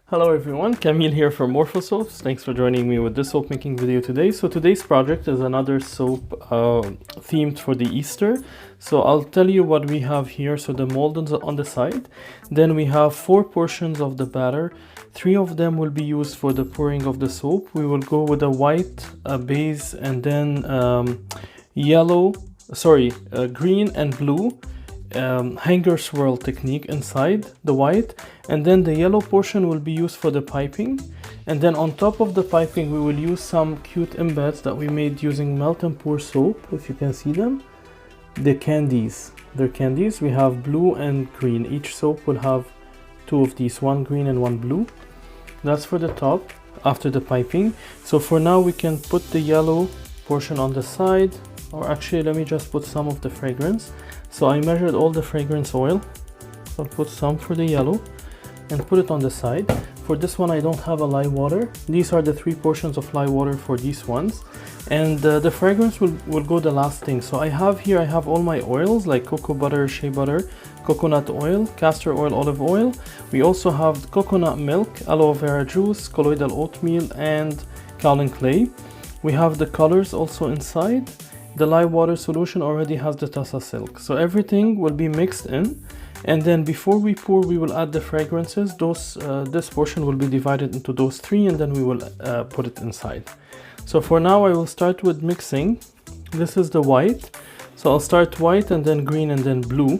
Hello everyone, Camille here from Morfosoaps. Thanks for joining me with this soap making video today. So today's project is another soap themed for the Easter. So I'll tell you what we have here. So the mold on the side. Then we have 4 portions of the batter. 3 of them will be used for the pouring of the soap. We will go with a white base and then green and blue hanger swirl technique inside the white, and then the yellow portion will be used for the piping, and then on top of the piping we will use some cute embeds that we made using melt and pour soap. If you can see them, they're candies. We have blue and green. Each soap will have 2 of these, one green and one blue. That's for the top after the piping. So for now we can put the yellow portion on the side, or actually let me just put some of the fragrance. So I measured all the fragrance oil, so I'll put some for the yellow and put it on the side. For this one I don't have a lye water. These are the 3 portions of lye water for these ones, and the fragrance will go the last thing. So I have all my oils like cocoa butter, shea butter, coconut oil, castor oil, olive oil. We also have coconut milk, aloe vera juice, colloidal oatmeal, and kaolin clay. We have the colors also inside. The lye water solution already has the tassa silk. So everything will be mixed in, and then before we pour we will add the fragrances. This portion will be divided into those 3, and then we will put it inside. So for now I will start with mixing. This is the white, so I'll start white and then green and then blue.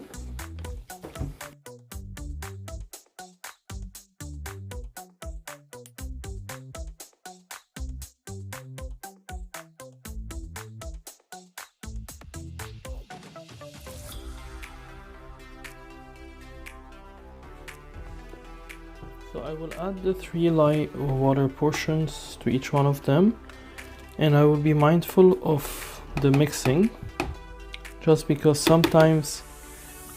So I will add the 3 lye water portions to each one of them, and I will be mindful of the mixing, just because sometimes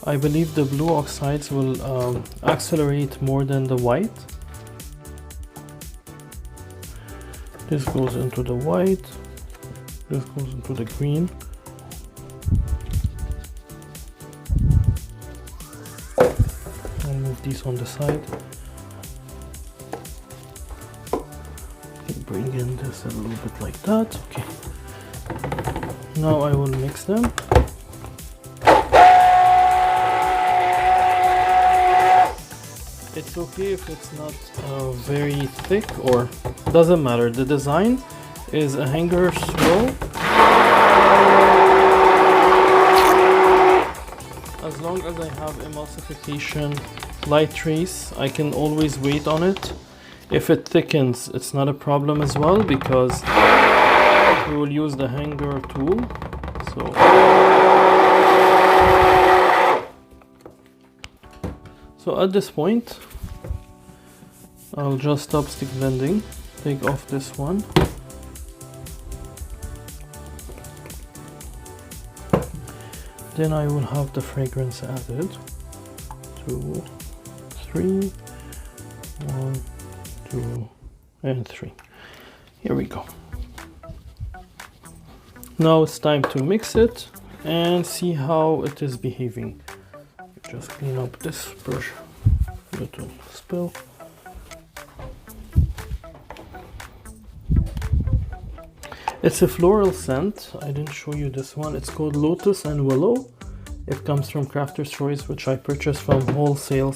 I believe the blue oxides will accelerate more than the white. This goes into the white, this goes into the green. I'll move these on the side. Bring in this a little bit like that. Okay, now I will mix them. It's okay if it's not very thick, or doesn't matter. The design is a hanger swirl. As long as I have emulsification light trace, I can always wait on it. If it thickens, it's not a problem as well, because we will use the hanger tool. So at this point, I'll just stop stick blending, take off this one. Then I will have the fragrance added. 2, 3, 1, 2, and 3. Here we go. Now it's time to mix it and see how it is behaving. Just clean up this brush, little spill. It's a floral scent. I didn't show you this one. It's called Lotus and Willow. It comes from Crafter's Choice, which I purchased from Wholesale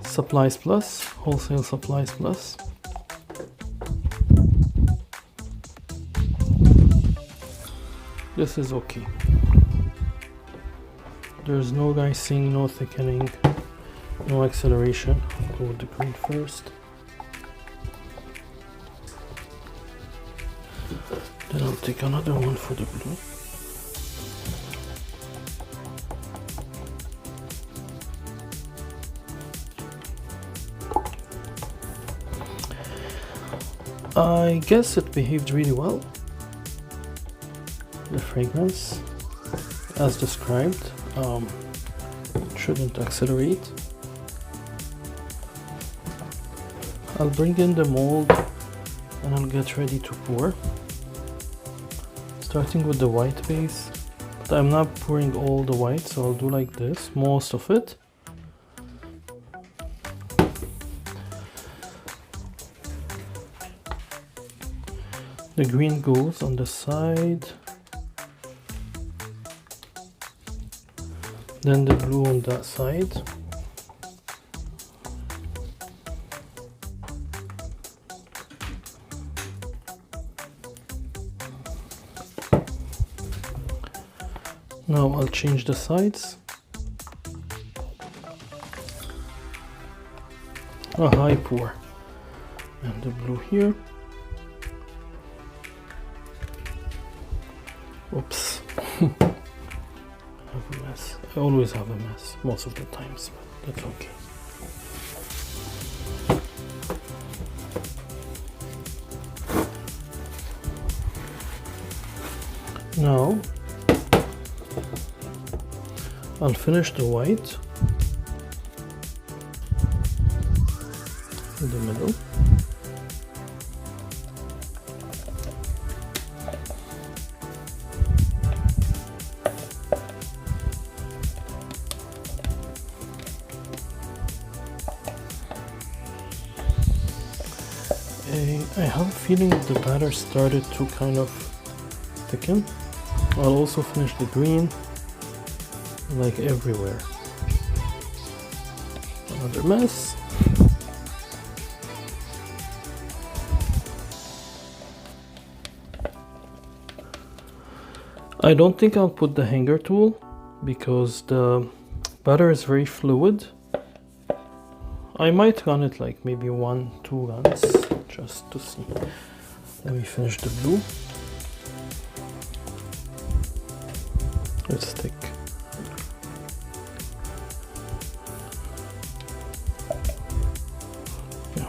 Supplies Plus. This is okay. There's no icing, no thickening, no acceleration. I'll go with the green first. Then I'll take another one for the blue. I guess it behaved really well. The fragrance, as described, shouldn't accelerate. I'll bring in the mold and I'll get ready to pour. Starting with the white base, but I'm not pouring all the white, so I'll do like this, most of it. The green goes on the side, then the blue on that side. Now I'll change the sides. A high pour, and the blue here. Oops. I have a mess. I always have a mess, most of the times, but that's okay. Now I'll finish the white in the middle. I have a feeling the batter started to kind of thicken. I'll also finish the green, like everywhere. Another mess. I don't think I'll put the hanger tool because the batter is very fluid. I might run it like maybe 1-2 runs just to see. Let me finish the blue. It's thick. Yeah.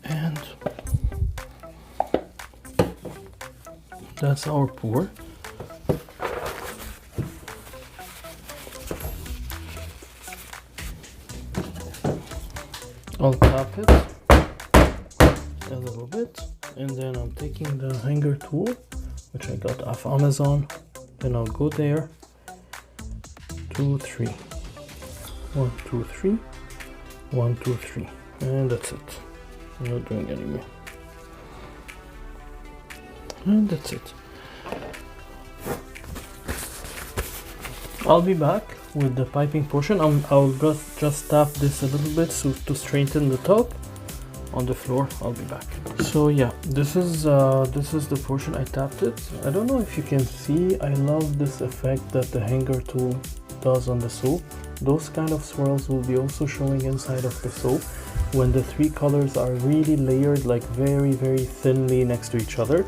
And that's our pour. I'll tap it a little bit, and then I'm taking the hanger tool, which I got off Amazon. Then I'll go there. 2, 3. 1, 2, 3. 1, 2, 3. And that's it. I'm not doing any more. And that's it. I'll be back with the piping portion. I'll just tap this a little bit so to straighten the top on the floor. I'll be back. So yeah, this is the portion. I tapped it. I don't know if you can see. I love this effect that the hanger tool does on the soap. Those kind of swirls will be also showing inside of the soap when the 3 colors are really layered, like very thinly next to each other.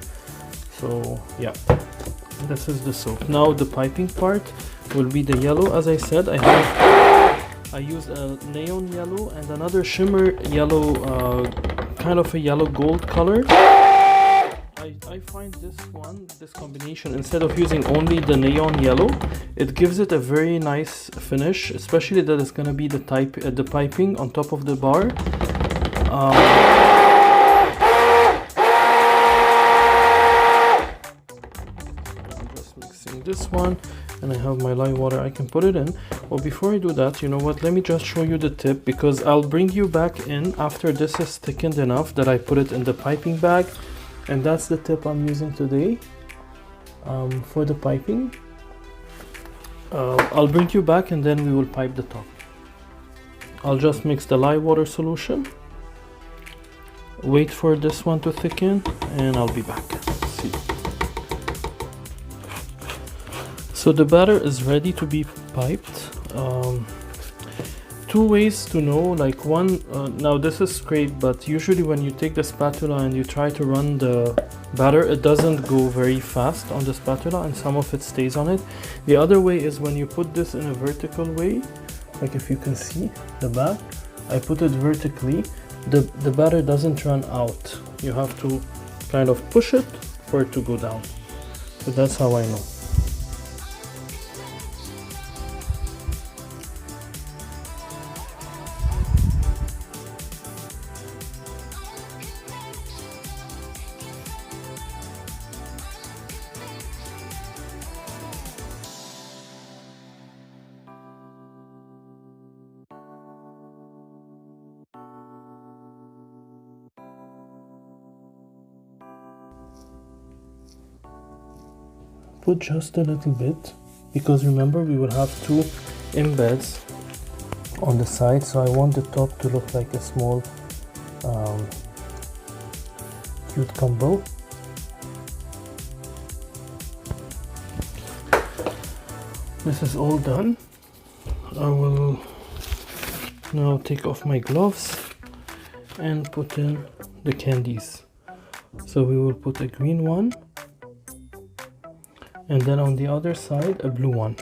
So yeah, this is the soap. Now the piping part will be the yellow. As I said, I use a neon yellow and another shimmer yellow, kind of a yellow gold color. I find this combination, instead of using only the neon yellow, it gives it a very nice finish, especially that it's gonna be the piping on top of the bar. I'm just mixing this one, and I have my lye water. I can put it in. Well, before I do that, you know what, let me just show you the tip, because I'll bring you back in after this is thickened enough that I put it in the piping bag. And that's the tip I'm using today for the piping. I'll bring you back and then we will pipe the top. I'll just mix the lye water solution, wait for this one to thicken, and I'll be back. See. So the batter is ready to be piped. 2 ways to know, like one, now this is great, but usually when you take the spatula and you try to run the batter, it doesn't go very fast on the spatula and some of it stays on it. The other way is when you put this in a vertical way, like if you can see the back, I put it vertically, the batter doesn't run out. You have to kind of push it for it to go down. So that's how I know. put just a little bit, because remember we will have two embeds on the side, so I want the top to look like a small cute combo. This is all done. I will now take off my gloves and put in the candies. So we will put a green one, and then on the other side a blue one.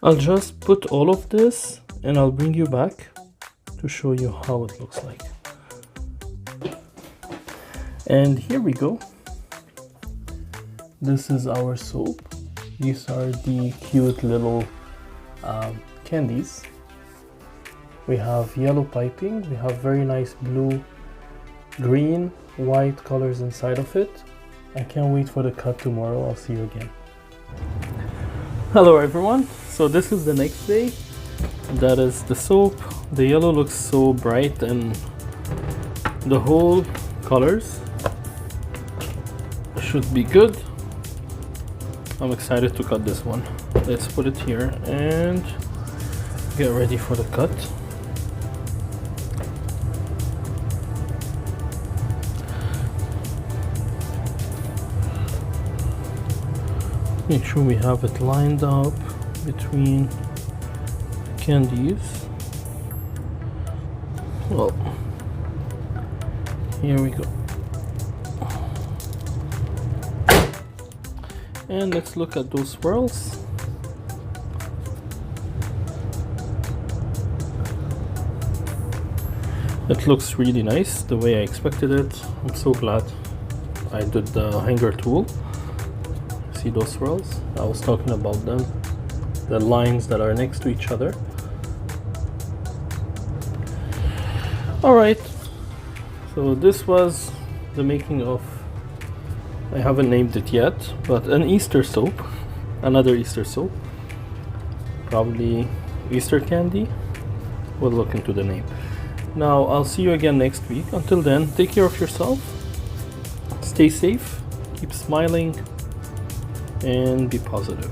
I'll just put all of this and I'll bring you back to show you how it looks like. And here we go. This is our soap. These are the cute little candies. We have yellow piping, we have very nice blue, green, white colors inside of it. I can't wait for the cut tomorrow. I'll see you again. Hello everyone. So this is the next day. That is the soap. The yellow looks so bright and the whole colors should be good. I'm excited to cut this one. Let's put it here and get ready for the cut. Make sure we have it lined up between candies. Well, here we go. And let's look at those swirls. It looks really nice, the way I expected it. I'm so glad I did the hanger tool. See those swirls? I was talking about them. The lines that are next to each other. Alright, so this was the making of, I haven't named it yet, but an Easter soap. Another Easter soap. Probably Easter candy. We'll look into the name. Now, I'll see you again next week. Until then, take care of yourself. Stay safe. Keep smiling. And be positive.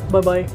Bye-bye.